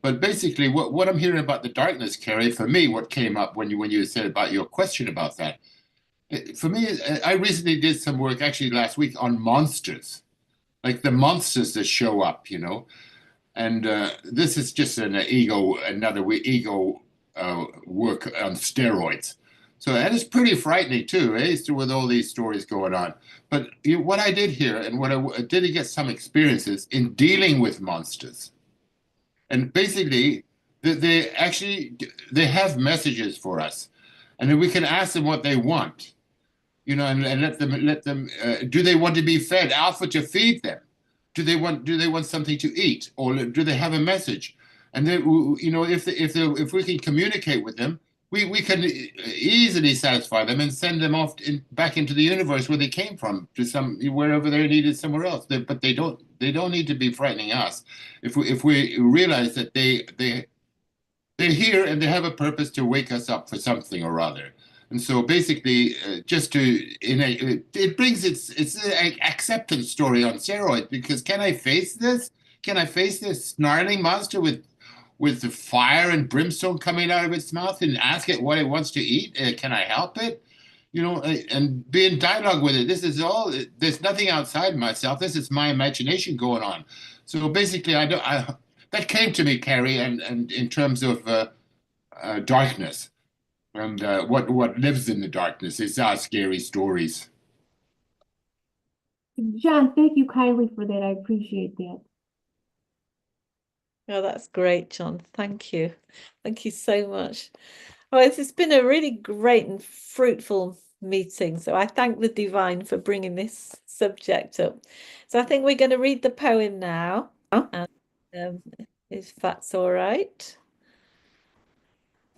Speaker 7: But basically, what I'm hearing about the darkness, Carrie, for me, what came up when you said about your question about that, for me, I recently did some work actually last week on monsters, like the monsters that show up, you know. And this is just another ego work on steroids. So that is pretty frightening too, eh? With all these stories going on. But what I did here, and what I did get some experiences in dealing with monsters. And basically, they have messages for us, and then we can ask them what they want, you know, and let them. Do they want to be fed? Alpha to feed them. Do they want something to eat, or do they have a message? And then, you know, if we can communicate with them, we can easily satisfy them and send them off back into the universe where they came from, to wherever they're needed somewhere else. But they don't need to be frightening us. If we realize that they're here and they have a purpose to wake us up for something or other. And so basically, it brings its acceptance story on steroids, because can I face this? Can I face this snarling monster with the fire and brimstone coming out of its mouth and ask it what it wants to eat? Can I help it? You know, and be in dialogue with it. This is all. There's nothing outside myself. This is my imagination going on. So basically, that came to me, Carrie, and in terms of darkness. And what lives in the darkness is our scary stories.
Speaker 9: John, thank you kindly for that. I appreciate that.
Speaker 1: Oh, that's great, John. Thank you. Thank you so much. Well, it's been a really great and fruitful meeting. So I thank the divine for bringing this subject up. So I think we're going to read the poem now. And, if that's all right.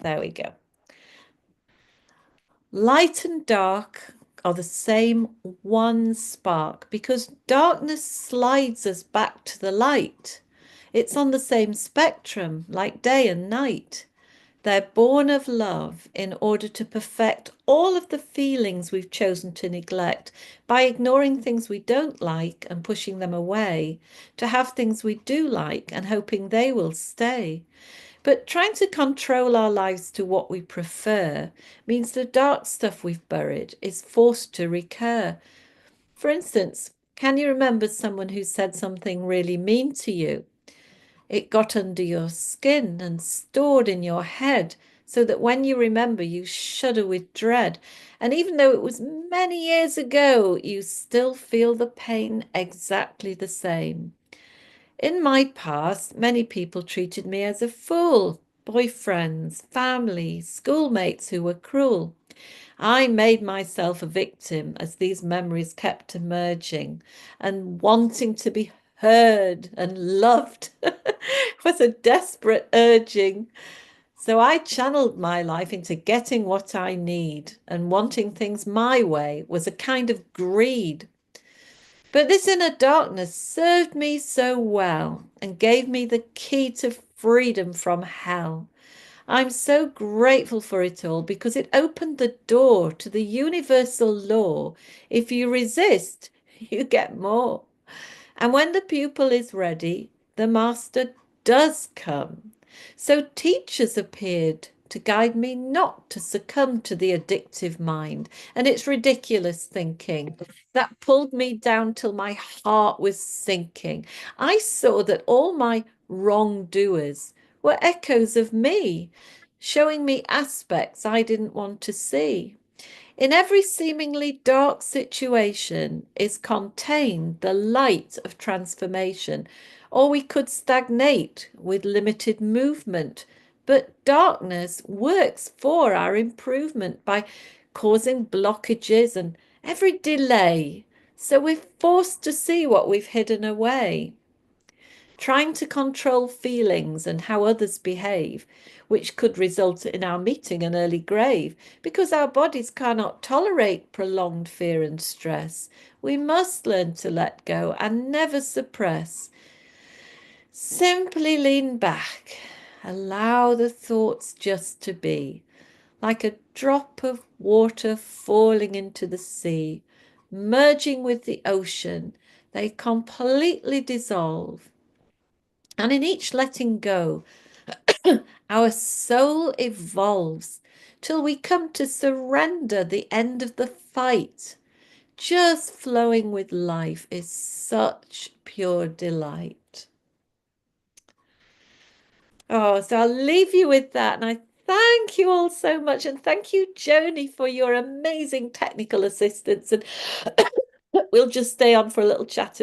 Speaker 1: There we go. Light and dark are the same one spark, because darkness slides us back to the light. It's on the same spectrum, like day and night. They're born of love in order to perfect all of the feelings we've chosen to neglect by ignoring things we don't like and pushing them away, to have things we do like and hoping they will stay. But trying to control our lives to what we prefer means the dark stuff we've buried is forced to recur. For instance, can you remember someone who said something really mean to you? It got under your skin and stored in your head, so that when you remember, you shudder with dread. And even though it was many years ago, you still feel the pain exactly the same. In my past, many people treated me as a fool. Boyfriends, family, schoolmates who were cruel. I made myself a victim as these memories kept emerging, and wanting to be heard and loved was a desperate urging. So I channeled my life into getting what I need, and wanting things my way was a kind of greed. But this inner darkness served me so well and gave me the key to freedom from hell. I'm so grateful for it all because it opened the door to the universal law. If you resist, you get more. And when the pupil is ready, the master does come. So teachers appeared to guide me not to succumb to the addictive mind and its ridiculous thinking that pulled me down till my heart was sinking. I saw that all my wrongdoers were echoes of me, showing me aspects I didn't want to see. In every seemingly dark situation is contained the light of transformation, or we could stagnate with limited movement. But darkness works for our improvement by causing blockages and every delay. So we're forced to see what we've hidden away, trying to control feelings and how others behave, which could result in our meeting an early grave, because our bodies cannot tolerate prolonged fear and stress. We must learn to let go and never suppress. Simply lean back, allow the thoughts just to be, like a drop of water falling into the sea, merging with the ocean. They completely dissolve. And in each letting go, our soul evolves till we come to surrender the end of the fight. Just flowing with life is such pure delight. Oh, so I'll leave you with that. And I thank you all so much. And thank you, Joni, for your amazing technical assistance. And we'll just stay on for a little chat.